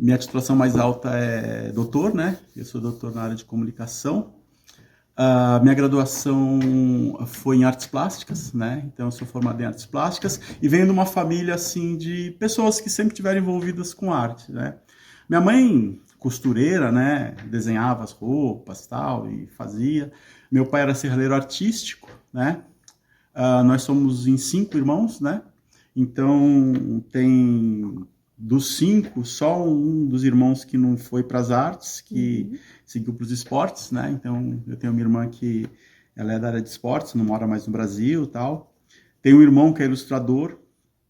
Minha titulação mais alta é doutor, né? Eu sou doutor na área de comunicação. Minha graduação foi em artes plásticas, né? Então eu sou formado em artes plásticas e venho de uma família assim de pessoas que sempre tiveram envolvidas com arte, né? Minha mãe costureira, né? Desenhava as roupas, tal, e fazia. Meu pai era serralheiro artístico, né? Nós somos em 5 irmãos, né? Então tem dos 5, só um dos irmãos que não foi para as artes, que seguiu para os esportes, né? Então eu tenho uma irmã que ela é da área de esportes, não mora mais no Brasil, tal. Tenho um irmão que é ilustrador,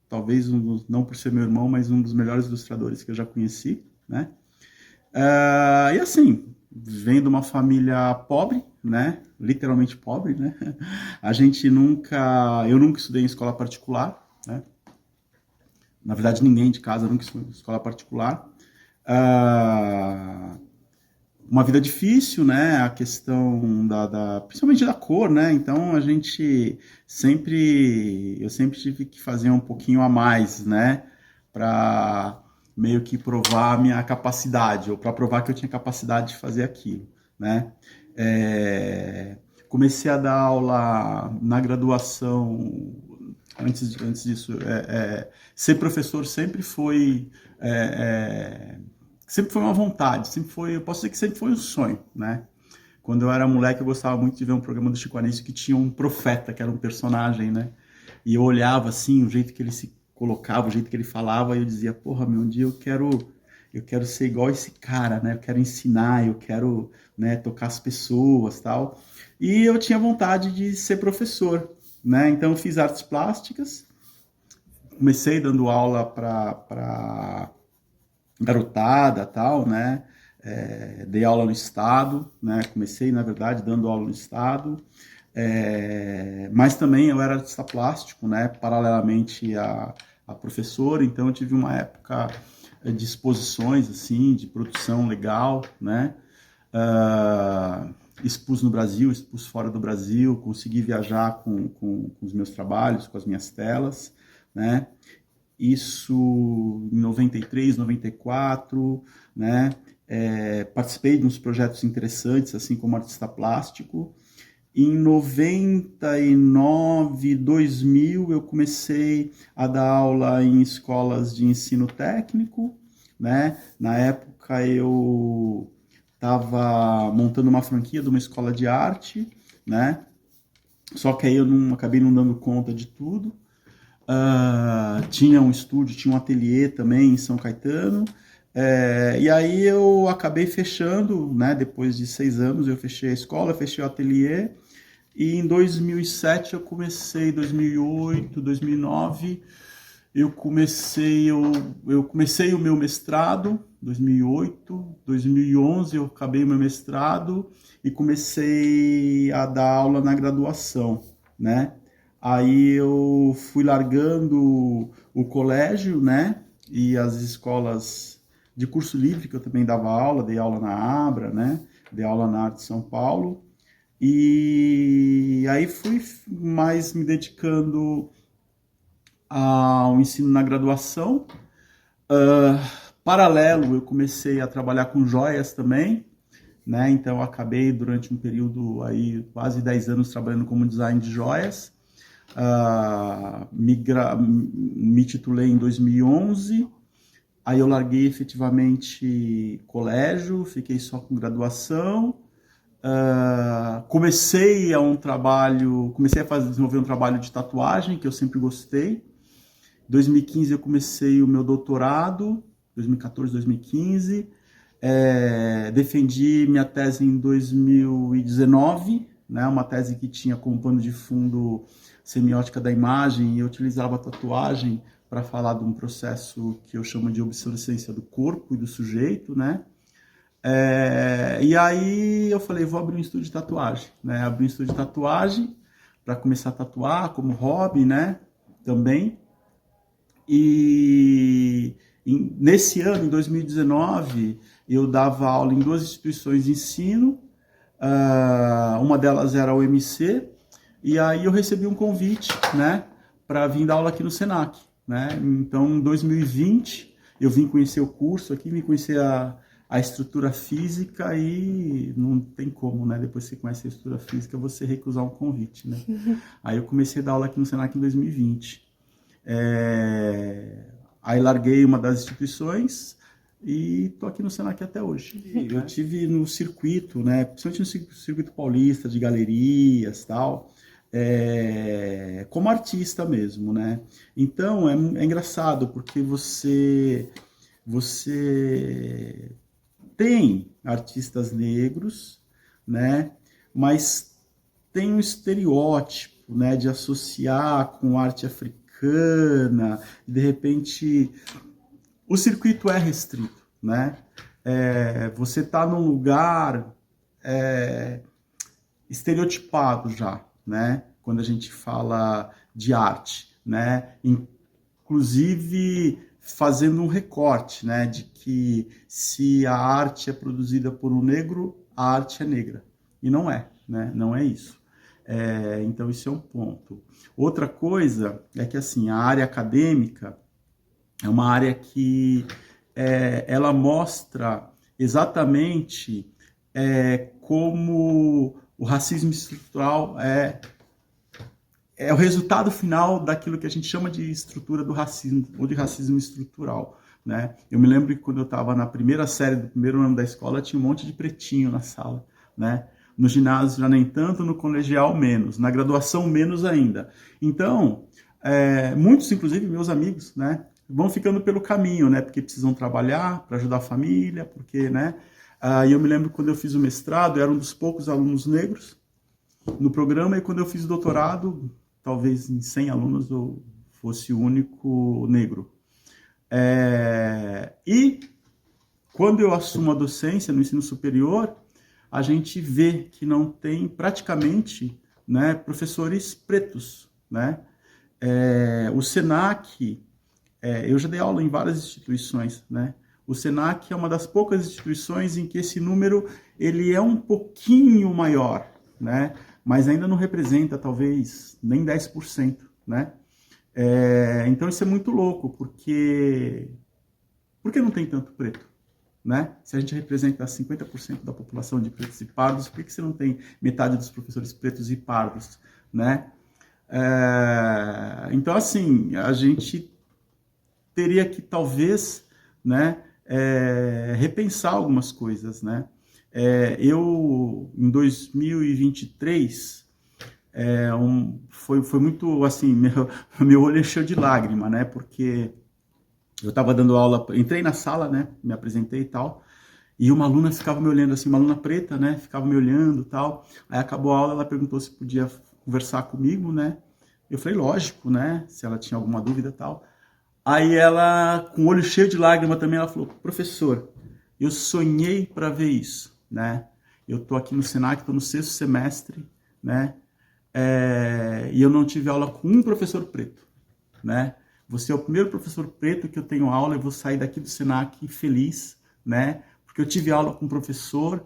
talvez não por ser meu irmão, mas um dos melhores ilustradores que eu já conheci, né? E assim, vem de uma família pobre, né? Literalmente pobre, né? Eu nunca estudei em escola particular, né? Na verdade, ninguém de casa nunca estudou em escola particular. Uma vida difícil, né? A questão principalmente da cor, né? Então eu sempre tive que fazer um pouquinho a mais, né? Para meio que provar a minha capacidade, ou para provar que eu tinha capacidade de fazer aquilo, né? Comecei a dar aula na graduação, antes disso, ser professor sempre foi uma vontade, eu posso dizer que sempre foi um sonho, né? Quando eu era moleque, eu gostava muito de ver um programa do Chico Anísio que tinha um profeta, que era um personagem, né? E eu olhava assim, o jeito que ele se colocava, o jeito que ele falava, e eu dizia, porra, meu, um dia eu quero ser igual esse cara, né? Eu quero ensinar, eu quero, né, tocar as pessoas, tal. E eu tinha vontade de ser professor, né? Então eu fiz artes plásticas, comecei dando aula para garotada, tal, né? Dei aula no estado, né? Comecei, na verdade, dando aula no estado. Mas também eu era artista plástico, né? Paralelamente a professor, então eu tive uma época de exposições, assim, de produção legal, né? Expus no Brasil, expus fora do Brasil, consegui viajar com os meus trabalhos, com as minhas telas, né? Isso em 93, 94, né? Participei de uns projetos interessantes, assim como artista plástico. Em 99, 2000, eu comecei a dar aula em escolas de ensino técnico, né? Na época eu estava montando uma franquia de uma escola de arte, né? Só que aí eu acabei não dando conta de tudo. Tinha um estúdio, tinha um ateliê também em São Caetano. E aí eu acabei fechando, né? Depois de 6 anos eu fechei a escola, fechei o ateliê. E em 2007 eu comecei, 2008, 2009, eu comecei o meu mestrado, 2008, 2011 eu acabei o meu mestrado e comecei a dar aula na graduação, né? Aí eu fui largando o colégio, né? E as escolas de curso livre, que eu também dava aula, dei aula na Abra, né? Dei aula na Arte São Paulo. E aí fui mais me dedicando ao ensino na graduação. Paralelo, eu comecei a trabalhar com joias também, né? Então eu acabei durante um período aí, quase 10 anos trabalhando como design de joias. Me titulei em 2011, aí eu larguei efetivamente colégio, fiquei só com graduação. Comecei a desenvolver um trabalho de tatuagem, que eu sempre gostei. Em 2015 eu comecei o meu doutorado, 2014, 2015. Defendi minha tese em 2019, né, uma tese que tinha como pano de fundo semiótica da imagem, e eu utilizava a tatuagem para falar de um processo que eu chamo de obsolescência do corpo e do sujeito, né? E aí eu falei, vou abrir um estúdio de tatuagem, né? Abri um estúdio de tatuagem para começar a tatuar como hobby, né? Também. Nesse ano, em 2019, eu dava aula em 2 instituições de ensino. Uma delas era a UMC, e aí eu recebi um convite, né? Para vir dar aula aqui no Senac, né? Então, em 2020, eu vim conhecer o curso aqui, vim conhecer a estrutura física e não tem como, né? Depois que você conhece a estrutura física, você recusar um convite, né? Aí eu comecei a dar aula aqui no Senac em 2020. Aí larguei uma das instituições e tô aqui no Senac até hoje. Eu tive no circuito, né? Principalmente no circuito paulista, de galerias e tal, como artista mesmo, né? Então é engraçado porque você tem artistas negros, né? Mas tem um estereótipo, né, de associar com arte africana, e de repente o circuito é restrito, né? Você está num lugar estereotipado já, né? Quando a gente fala de arte, né? Inclusive fazendo um recorte, né? De que se a arte é produzida por um negro, a arte é negra. E não é, né? Não é isso. Então isso é um ponto. Outra coisa é que assim, a área acadêmica é uma área que ela mostra exatamente como o racismo estrutural é o resultado final daquilo que a gente chama de estrutura do racismo, ou de racismo estrutural, né? Eu me lembro que quando eu estava na primeira série do primeiro ano da escola, tinha um monte de pretinho na sala, né? No ginásio já nem tanto, no colegial menos, na graduação menos ainda. Então, muitos, inclusive meus amigos, né, vão ficando pelo caminho, né? Porque precisam trabalhar para ajudar a família, porque, né? E eu me lembro que quando eu fiz o mestrado, eu era um dos poucos alunos negros no programa, e quando eu fiz o doutorado, talvez em 100 alunos eu fosse o único negro. E quando eu assumo a docência no ensino superior, a gente vê que não tem praticamente, né, professores pretos, né? O Senac, eu já dei aula em várias instituições, né? O Senac é uma das poucas instituições em que esse número ele é um pouquinho maior, né? Mas ainda não representa, talvez, nem 10%, né? Então isso é muito louco, porque não tem tanto preto, né? Se a gente representa 50% da população de pretos e pardos, por que você não tem metade dos professores pretos e pardos, né? Então, assim, a gente teria que, talvez, né, repensar algumas coisas, né? Eu, em 2023, foi muito, assim, meu olho encheu de lágrima, né? Porque eu estava dando aula, entrei na sala, né? Me apresentei e tal, e uma aluna ficava me olhando, assim, uma aluna preta, né? Ficava me olhando e tal. Aí acabou a aula, ela perguntou se podia conversar comigo, né? Eu falei, lógico, né? Se ela tinha alguma dúvida e tal. Aí ela, com o olho cheio de lágrima também, ela falou, professor, eu sonhei para ver isso, né? Eu tô aqui no Senac, tô no 6º semestre, né? E eu não tive aula com um professor preto, né? Você é o primeiro professor preto que eu tenho aula, eu vou sair daqui do Senac feliz, né? Porque eu tive aula com um professor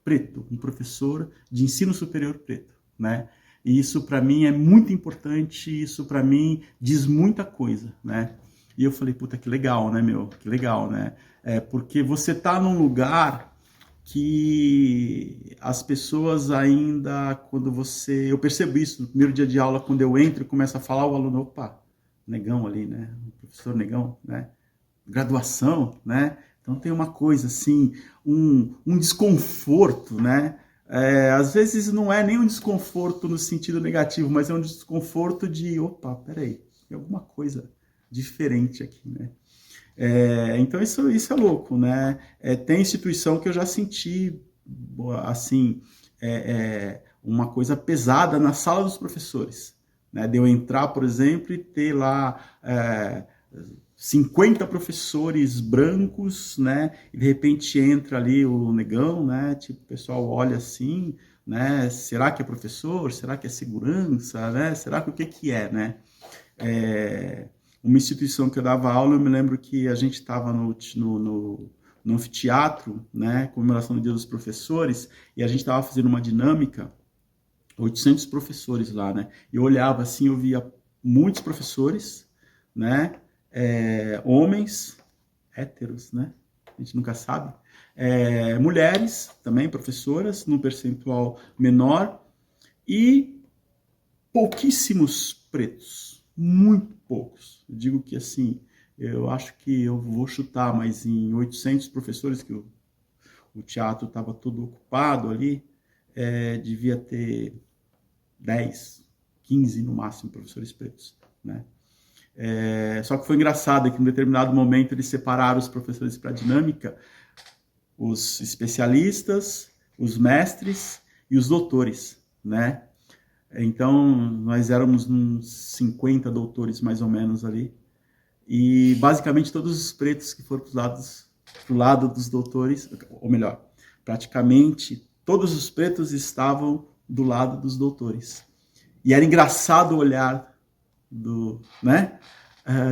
preto, um professor de ensino superior preto, né? E isso para mim é muito importante, isso para mim diz muita coisa, né? E eu falei, puta, que legal, né, meu? Que legal, né? Porque você tá num lugar que as pessoas ainda, quando você... Eu percebo isso no primeiro dia de aula, quando eu entro e começo a falar, o aluno, opa, negão ali, né? O professor negão, né? Graduação, né? Então tem uma coisa assim, um desconforto, né? Às vezes não é nem um desconforto no sentido negativo, mas é um desconforto de, opa, peraí, tem alguma coisa diferente aqui, né? Então isso é louco, né? Tem instituição que eu já senti, assim, uma coisa pesada na sala dos professores, né? De eu entrar, por exemplo, e ter lá 50 professores brancos, né? E de repente entra ali o negão, né? Tipo, o pessoal olha assim, né? Será que é professor? Será que é segurança? Né? Será que o que é, né? Uma instituição que eu dava aula, eu me lembro que a gente estava no anfiteatro, né? Comemoração do Dia dos Professores, e a gente estava fazendo uma dinâmica, 800 professores lá, né? Eu olhava assim, eu via muitos professores, né? Homens, héteros, né? A gente nunca sabe. Mulheres também, professoras, num percentual menor, e pouquíssimos pretos, muito poucos. Eu digo que assim, eu acho que eu vou chutar, mas em 800 professores, que o teatro estava todo ocupado ali, devia ter 10, 15 no máximo professores pretos, né? Só que foi engraçado que em um determinado momento eles separaram os professores para dinâmica, os especialistas, os mestres e os doutores, né? Então, nós éramos uns 50 doutores, mais ou menos, ali. E, basicamente, todos os pretos que foram pro lado dos doutores, ou melhor, praticamente todos os pretos estavam do lado dos doutores. E era engraçado o olhar né?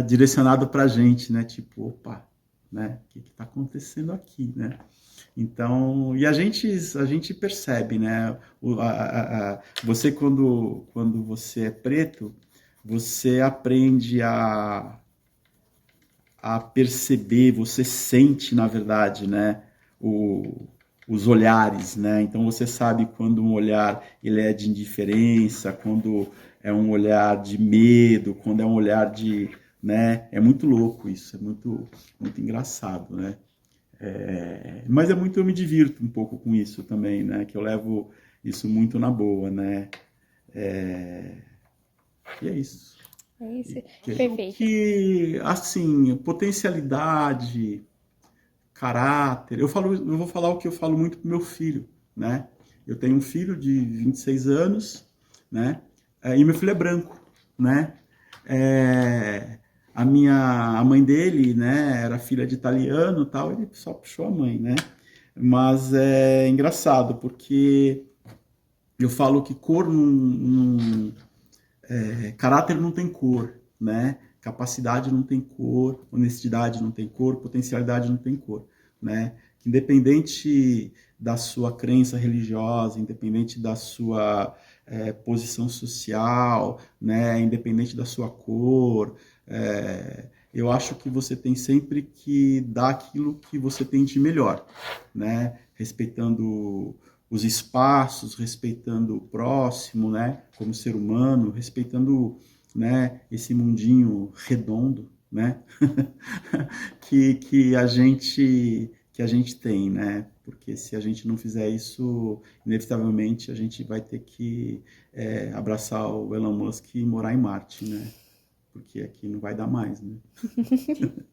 Direcionado pra gente, né? Tipo, opa, né? O que está acontecendo aqui, né? Então, e a gente percebe, né? Você, quando você é preto, você aprende a perceber, você sente, na verdade, né? Os olhares, né? Então, você sabe quando um olhar ele é de indiferença, quando é um olhar de medo, quando é um olhar de, né? É muito louco isso, é muito, muito engraçado, né? Mas eu me divirto um pouco com isso também, né? Que eu levo isso muito na boa, né? E é isso. É isso. O Perfeito. que, assim, potencialidade, caráter. Eu vou falar o que eu falo muito pro meu filho, né? Eu tenho um filho de 26 anos, né? E meu filho é branco, né? É, a mãe dele, né, era filha de italiano e tal, ele só puxou a mãe, né? Mas é engraçado, porque eu falo que cor caráter não tem cor, né? Capacidade não tem cor, honestidade não tem cor, potencialidade não tem cor, né? Independente da sua crença religiosa, independente da sua posição social, né? Independente da sua cor, eu acho que você tem sempre que dar aquilo que você tem de melhor, né? Respeitando os espaços, respeitando o próximo, né, como ser humano, respeitando, né, esse mundinho redondo, né, que a gente tem, né, porque se a gente não fizer isso, inevitavelmente a gente vai ter que abraçar o Elon Musk e morar em Marte, né, porque aqui não vai dar mais, né. Perfeito.